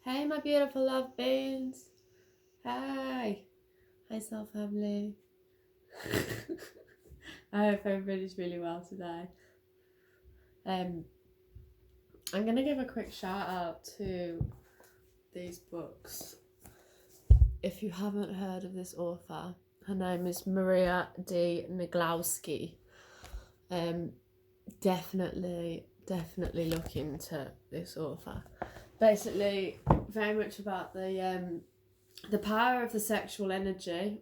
Hey, my beautiful love beans. Hi. Hi, Soul Family. I hope everybody's really well today. I'm going to give a quick shout out to these books. If you haven't heard of this author, her name is Maria D. Naglowski. Definitely look into this author. Basically, very much about the power of the sexual energy,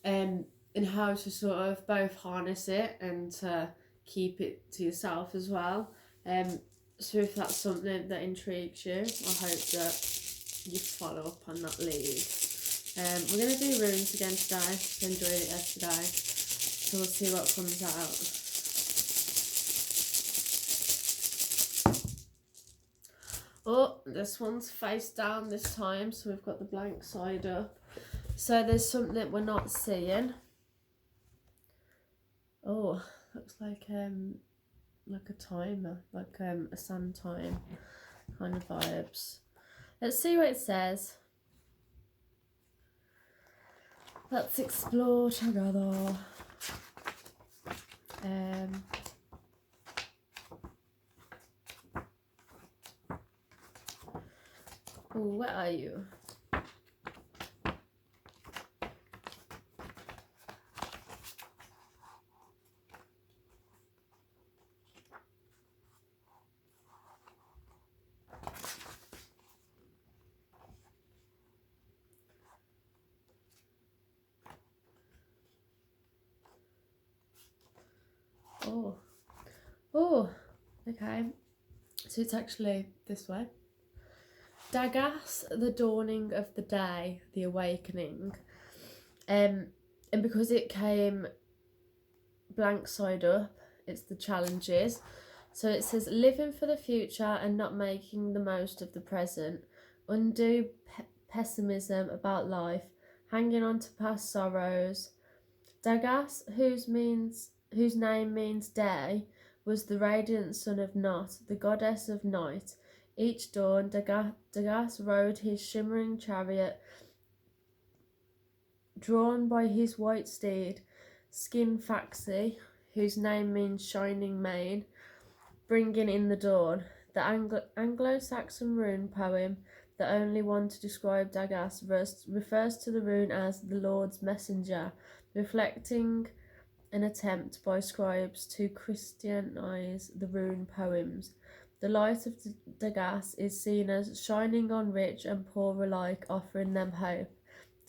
and how to sort of both harness it and to keep it to yourself as well. So if that's something that intrigues you, I hope that you follow up on that lead. We're going to do runes again today. I enjoyed it yesterday, so we'll see what comes out. Oh, this one's face down this time, so we've got the blank side up. So there's something we're not seeing. Oh, looks like a timer, like a sun time kind of vibes. Let's see what it says. Let's explore together. Oh, where are you? Oh, okay. So it's actually this way. Dagas, the dawning of the day, the awakening. And because it came blank side up, it's the challenges. So it says living for the future and not making the most of the present, undue pessimism about life, hanging on to past sorrows. Dagas, whose name means day, was the radiant son of Nut, the goddess of night. Each dawn, Dagas rode his shimmering chariot, drawn by his white steed, Skinfaxi, whose name means shining mane, bringing in the dawn. The Anglo-Saxon rune poem, the only one to describe Dagas, refers to the rune as the Lord's messenger, reflecting an attempt by scribes to Christianize the rune poems. The light of Dagas is seen as shining on rich and poor alike, offering them hope.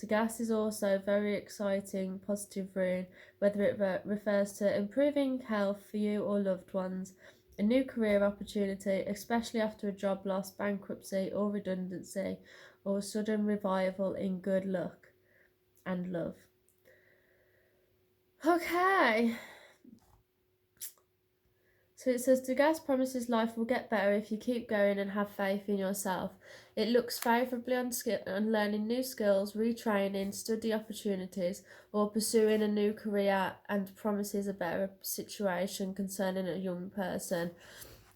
Dagas is also a very exciting, positive rune, whether it refers to improving health for you or loved ones, a new career opportunity, especially after a job loss, bankruptcy, or redundancy, or a sudden revival in good luck and love. Okay. So it says, Dagas promises life will get better if you keep going and have faith in yourself. It looks favourably on learning new skills, retraining, study opportunities, or pursuing a new career, and promises a better situation concerning a young person.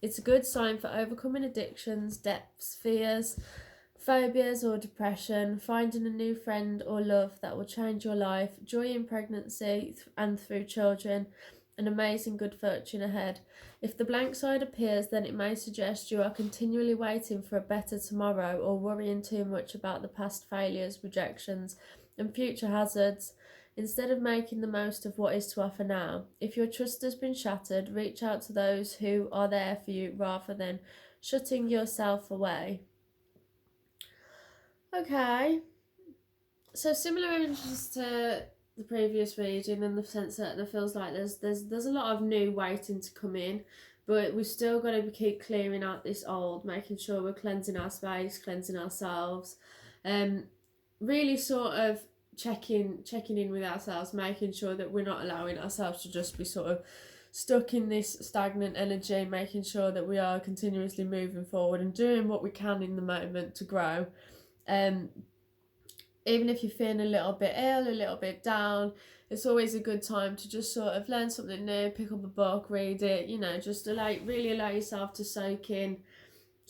It's a good sign for overcoming addictions, debts, fears, phobias or depression, finding a new friend or love that will change your life, joy in pregnancy and through children, and amazing good fortune ahead. If the blank side appears, then it may suggest you are continually waiting for a better tomorrow or worrying too much about the past failures, rejections, and future hazards, instead of making the most of what is to offer now. If your trust has been shattered, reach out to those who are there for you rather than shutting yourself away. Okay, so similar images to the previous reading in the sense that it feels like there's a lot of new waiting to come in, but we've still got to keep clearing out this old, making sure we're cleansing our space, cleansing ourselves, really sort of checking in with ourselves, making sure that we're not allowing ourselves to just be sort of stuck in this stagnant energy, making sure that we are continuously moving forward and doing what we can in the moment to grow. Even if you're feeling a little bit ill, a little bit down, it's always a good time to just sort of learn something new, pick up a book, read it, just really allow yourself to soak in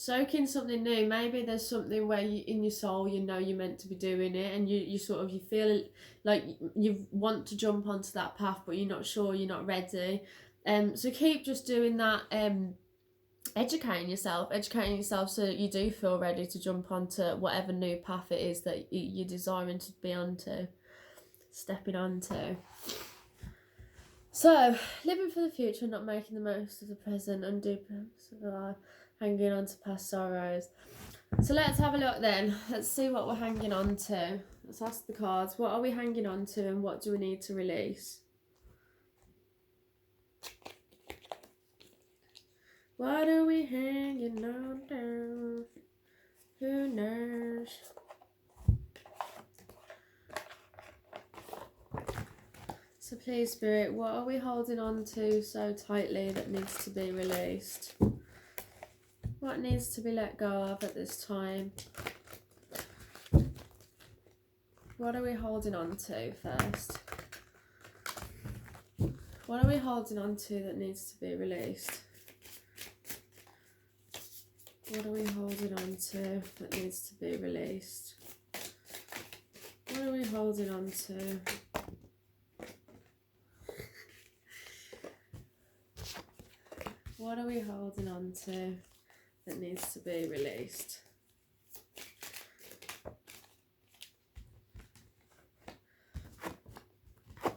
soak in something new. Maybe there's something where you, in your soul, you know you're meant to be doing it, and you sort of, you feel like you want to jump onto that path, but you're not sure, you're not ready. So keep just doing that. Educating yourself so that you do feel ready to jump onto whatever new path it is that you're desiring to be onto, stepping onto. So, living for the future, not making the most of the present, undue purpose of life, hanging on to past sorrows. So let's have a look then. Let's see what we're hanging on to. Let's ask the cards, what are we hanging on to and what do we need to release? What are we hanging on to? Who knows? So please, Spirit, what are we holding on to so tightly that needs to be released? What needs to be let go of at this time? What are we holding on to first? What are we holding on to that needs to be released? What are we holding on to that needs to be released? What are we holding on to? What are we holding on to that needs to be released?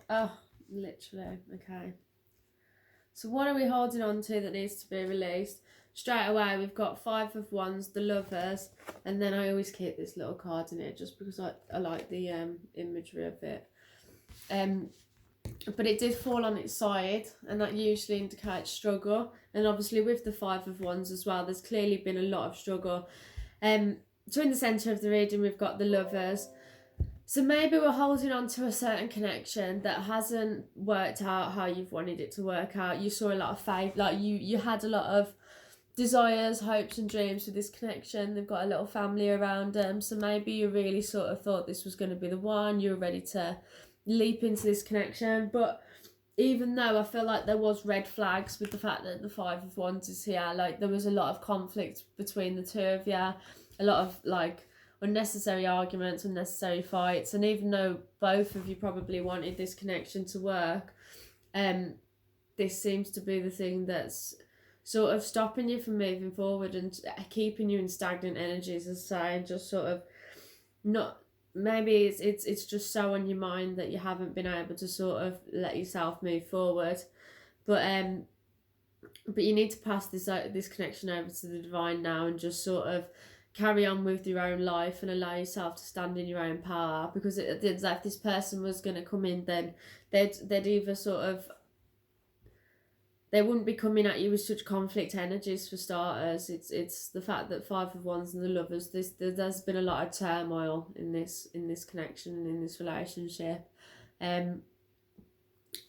Oh, literally, okay. So what are we holding on to that needs to be released? Straight away, we've got Five of Wands, the Lovers, and then I always keep this little card in it just because I like the imagery of it. But it did fall on its side, and that usually indicates struggle. And obviously with the Five of Wands as well, there's clearly been a lot of struggle. So in the centre of the reading, we've got the Lovers. So maybe we're holding on to a certain connection that hasn't worked out how you've wanted it to work out. You saw a lot of faith, like you had a lot of desires, hopes and dreams with this connection. They've got a little family around them, so maybe you really sort of thought this was going to be the one. You were ready to leap into this connection, but even though I feel like there was red flags with the fact that the Five of Wands is here, like there was a lot of conflict between the two of you, a lot of like unnecessary arguments, unnecessary fights, and even though both of you probably wanted this connection to work, this seems to be the thing that's sort of stopping you from moving forward and keeping you in stagnant energies, as I say, and just sort of not, maybe it's just so on your mind that you haven't been able to sort of let yourself move forward, but you need to pass this connection over to the divine now and just sort of carry on with your own life and allow yourself to stand in your own power, because if this person was going to come in, then they'd either sort of, they wouldn't be coming at you with such conflict energies for starters. It's the fact that Five of Wands and the Lovers, there's been a lot of turmoil in this connection and in this relationship, and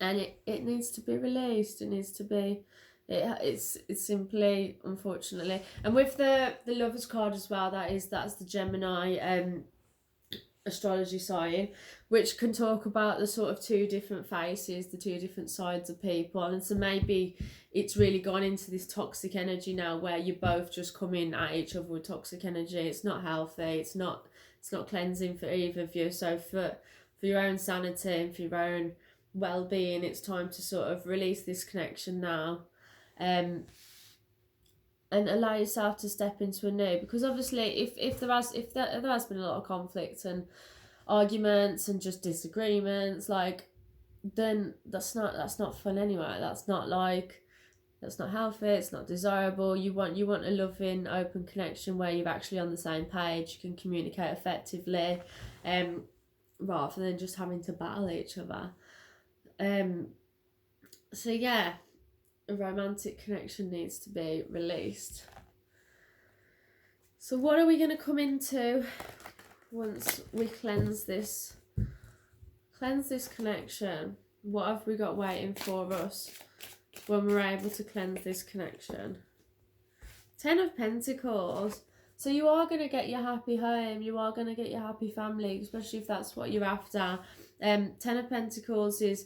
it needs to be released. It needs to be, it's simply, unfortunately. And with the Lovers card as well, that's the Gemini astrology sign, which can talk about the sort of two different faces, the two different sides of people. And so maybe it's really gone into this toxic energy now where you both just come in at each other with toxic energy. It's not healthy, it's not cleansing for either of you. So for your own sanity and for your own well-being, it's time to sort of release this connection now, and allow yourself to step into a new, because obviously if there has been a lot of conflict and arguments and just disagreements, like, then that's not fun anyway. That's not healthy, it's not desirable. You want a loving, open connection where you're actually on the same page, you can communicate effectively, rather than just having to battle each other. So yeah, a romantic connection needs to be released. So what are we going to come into once we cleanse this connection? What have we got waiting for us when we're able to cleanse this connection? Ten of Pentacles. So you are going to get your happy home, you are going to get your happy family, especially if that's what you're after. Ten of Pentacles is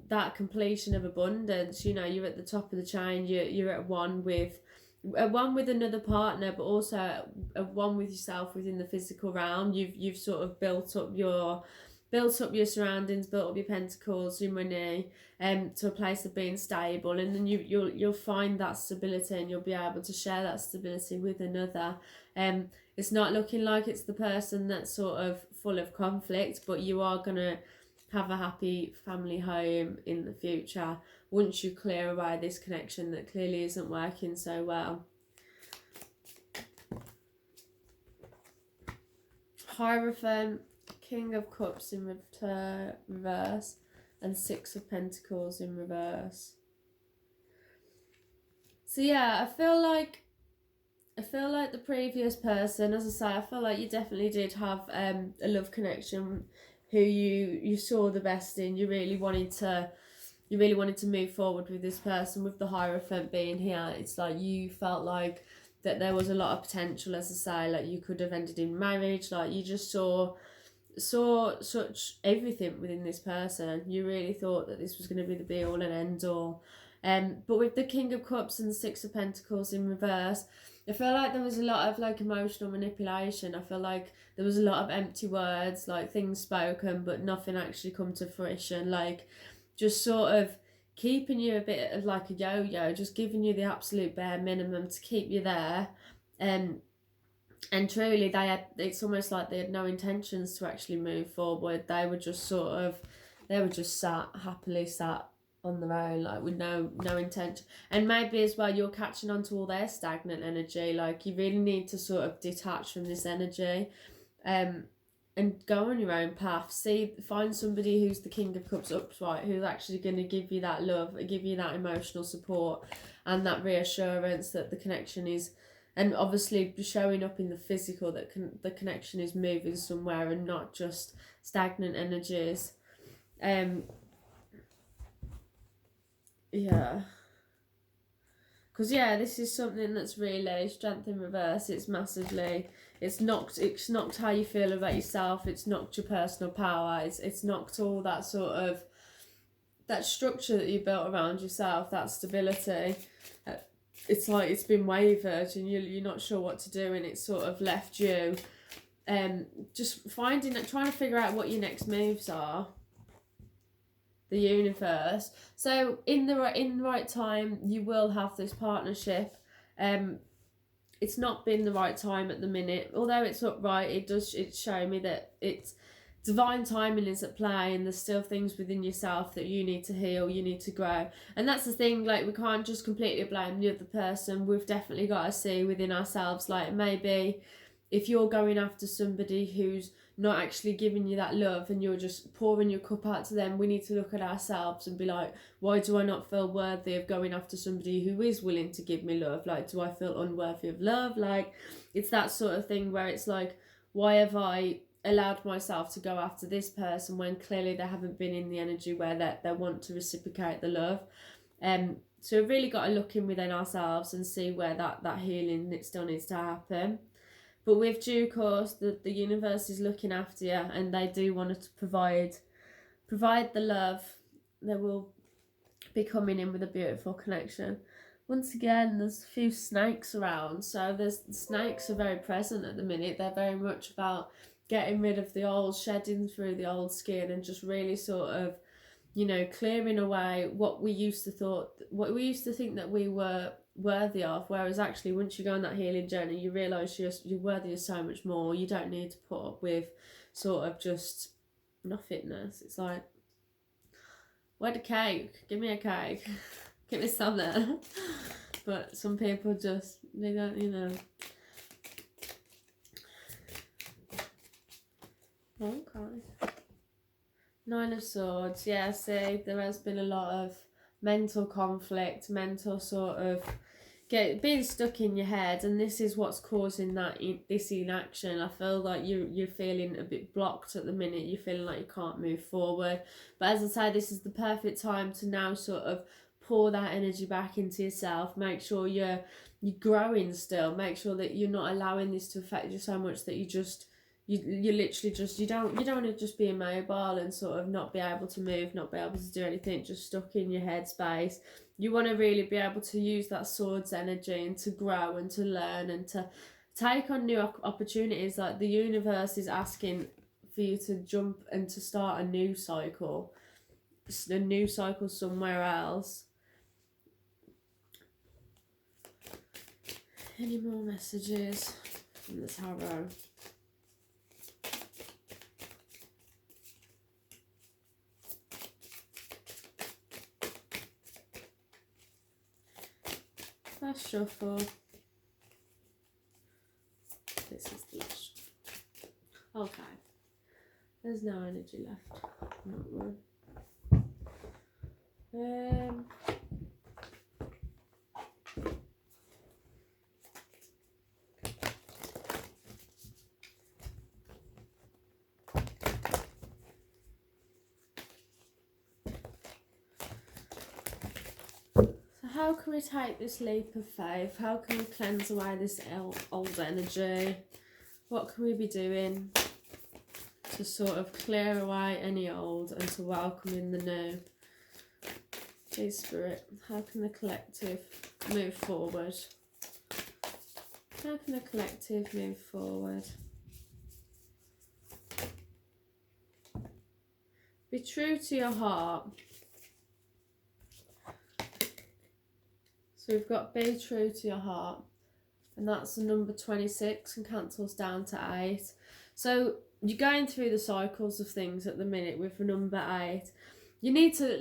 that completion of abundance. You know, you're at the top of the chain, you're at one with one with another partner, but also one with yourself within the physical realm. You've sort of built up your surroundings, built up your pentacles, your money, to a place of being stable, and then you'll find that stability, and you'll be able to share that stability with another. It's not looking like it's the person that's sort of full of conflict, but you are gonna have a happy family home in the future once you clear away this connection that clearly isn't working so well. Hierophant, King of Cups in reverse, and Six of Pentacles in reverse. So yeah, I feel like the previous person, as I say, I feel like you definitely did have a love connection who you saw the best in. You really wanted to move forward with this person. With the Hierophant being here, it's like you felt like that there was a lot of potential, as I say, like you could have ended in marriage. Like you just saw such everything within this person. You really thought that this was going to be the be all and end all. But with the King of Cups and the Six of Pentacles in reverse, I feel like there was a lot of like emotional manipulation. I feel like there was a lot of empty words, like things spoken but nothing actually come to fruition, like just sort of keeping you a bit of like a yo-yo, just giving you the absolute bare minimum to keep you there. And truly it's almost like they had no intentions to actually move forward. They were just happily sat on their own, like with no intention. And maybe as well you're catching on to all their stagnant energy. Like you really need to sort of detach from this energy, and go on your own path. Find somebody who's the King of Cups upright, who's actually going to give you that love, give you that emotional support and that reassurance that the connection is, and obviously showing up in the physical, that the connection is moving somewhere and not just stagnant energies. Yeah. Because this is something that's really Strength in reverse. It's massively, it's knocked how you feel about yourself. It's knocked your personal power. It's knocked all that sort of, that structure that you built around yourself, that stability. It's like it's been wavered and you're not sure what to do, and it's sort of left you just trying to figure out what your next moves are. The universe. So in the right time you will have this partnership. It's not been the right time at the minute, although it's upright. It's showing me that it's divine timing is at play, and there's still things within yourself that you need to heal, you need to grow. And that's the thing, like we can't just completely blame the other person. We've definitely got to see within ourselves, like maybe if you're going after somebody who's not actually giving you that love and you're just pouring your cup out to them, we need to look at ourselves and be like, why do I not feel worthy of going after somebody who is willing to give me love? Like, do I feel unworthy of love? Like, it's that sort of thing where it's like, why have I allowed myself to go after this person when clearly they haven't been in the energy where they want to reciprocate the love? So we've really got to look in within ourselves and see where that healing that still needs to happen. But with due course, the universe is looking after you, and they do want to provide the love. They will be coming in with a beautiful connection. Once again, there's a few snakes around, so the snakes are very present at the minute. They're very much about getting rid of the old, shedding through the old skin, and just really sort of, clearing away what we used to think that we were worthy of, whereas actually once you go on that healing journey you realise you're worthy of so much more. You don't need to put up with sort of just nothingness. It's like, where the cake? Give me a cake. Give me something. But some people just, they don't, Okay. Nine of Swords. Yeah, see, there has been a lot of mental conflict, mental sort of being stuck in your head, and this is what's causing this inaction. I feel like you're feeling a bit blocked at the minute. You're feeling like you can't move forward. But as I say, this is the perfect time to now sort of pour that energy back into yourself. Make sure you're growing still. Make sure that you're not allowing this to affect you so much that you literally just you don't want to just be immobile and sort of not be able to move, not be able to do anything, just stuck in your headspace. You want to really be able to use that swords energy and to grow and to learn and to take on new opportunities. Like the universe is asking for you to jump and to start a new cycle somewhere else. Any more messages from the tarot? Last shuffle. This is the last. Okay. There's no energy left. Not one. So how can we take this leap of faith? How can we cleanse away this old energy? What can we be doing to sort of clear away any old and to welcome in the new? Please, Spirit, how can the collective move forward? How can the collective move forward? Be true to your heart. So we've got be true to your heart. And that's the number 26 and cancels down to 8. So you're going through the cycles of things at the minute with the number 8. You need to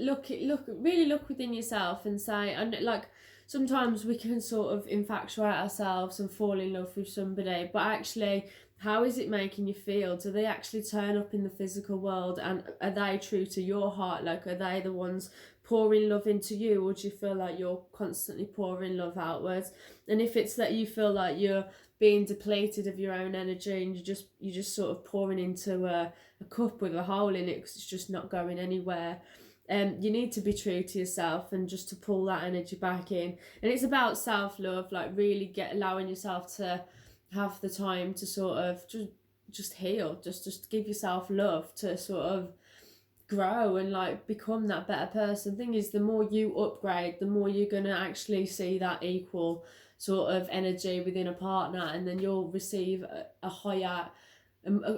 really look within yourself and say, and like sometimes we can sort of infatuate ourselves and fall in love with somebody, but actually, how is it making you feel? Do they actually turn up in the physical world, and are they true to your heart? Like, are they the ones pouring love into you, or do you feel like you're constantly pouring love outwards? And if it's that you feel like you're being depleted of your own energy and you're just sort of pouring into a cup with a hole in it because it's just not going anywhere, you need to be true to yourself and just to pull that energy back in. And it's about self-love, like really allowing yourself to have the time to sort of just heal, just give yourself love to sort of grow and like become that better person. Thing is, the more you upgrade, the more you're gonna actually see that equal sort of energy within a partner, and then you'll receive a higher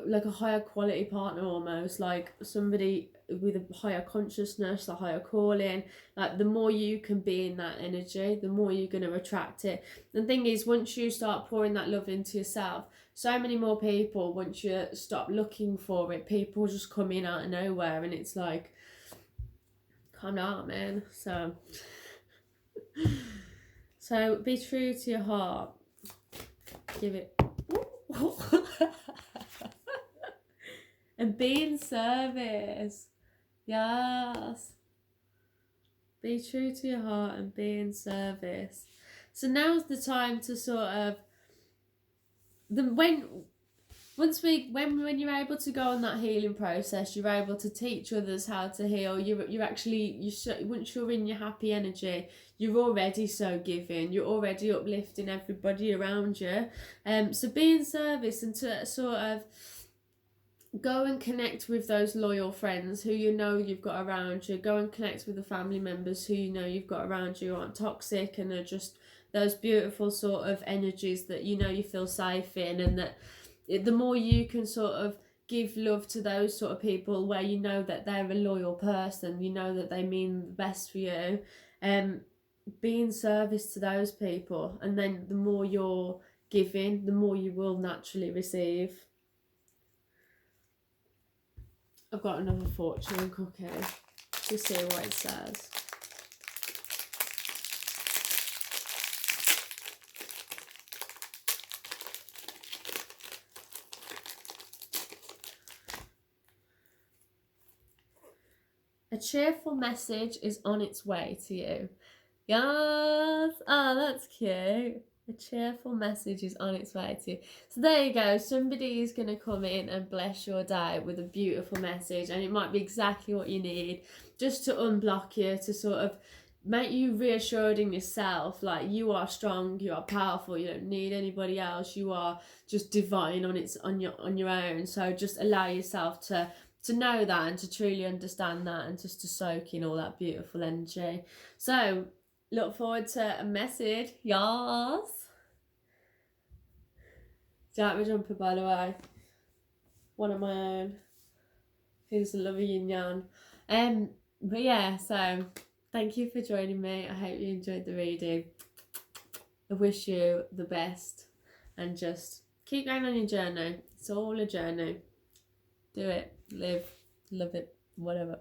like a higher quality partner, almost like somebody with a higher consciousness, a higher calling. Like the more you can be in that energy, the more you're going to attract it. The thing is, once you start pouring that love into yourself, so many more people, once you stop looking for it, people just come in out of nowhere, and it's like, calm down, man. So be true to your heart. Give it and be in service. Yes. Be true to your heart and be in service. So now's the time to sort of when you're able to go on that healing process, you're able to teach others how to heal. Once you're in your happy energy, you're already so giving. You're already uplifting everybody around you. So be in service and to sort of go and connect with those loyal friends who you know you've got around you. Go and connect with the family members who you know you've got around you aren't toxic and are just those beautiful sort of energies that you know you feel safe in, and that the more you can sort of give love to those sort of people where you know that they're a loyal person, you know that they mean the best for you, be in service to those people, and then the more you're giving, the more you will naturally receive. I've got another fortune cookie to see what it says. A cheerful message is on its way to you. Yes! Oh, that's cute. A cheerful message is on its way to you. So there you go. Somebody is going to come in and bless your day with a beautiful message, and it might be exactly what you need just to unblock you, to sort of make you reassured in yourself, like you are strong, you are powerful, you don't need anybody else, you are just divine on your own. So just allow yourself to know that and to truly understand that, and just to soak in all that beautiful energy. So look forward to a message. Yes. Jack my jumper, by the way. One of my own. Who's a lover yin yang. But yeah, so thank you for joining me. I hope you enjoyed the reading. I wish you the best and just keep going on your journey. It's all a journey. Do it, live, love it, whatever.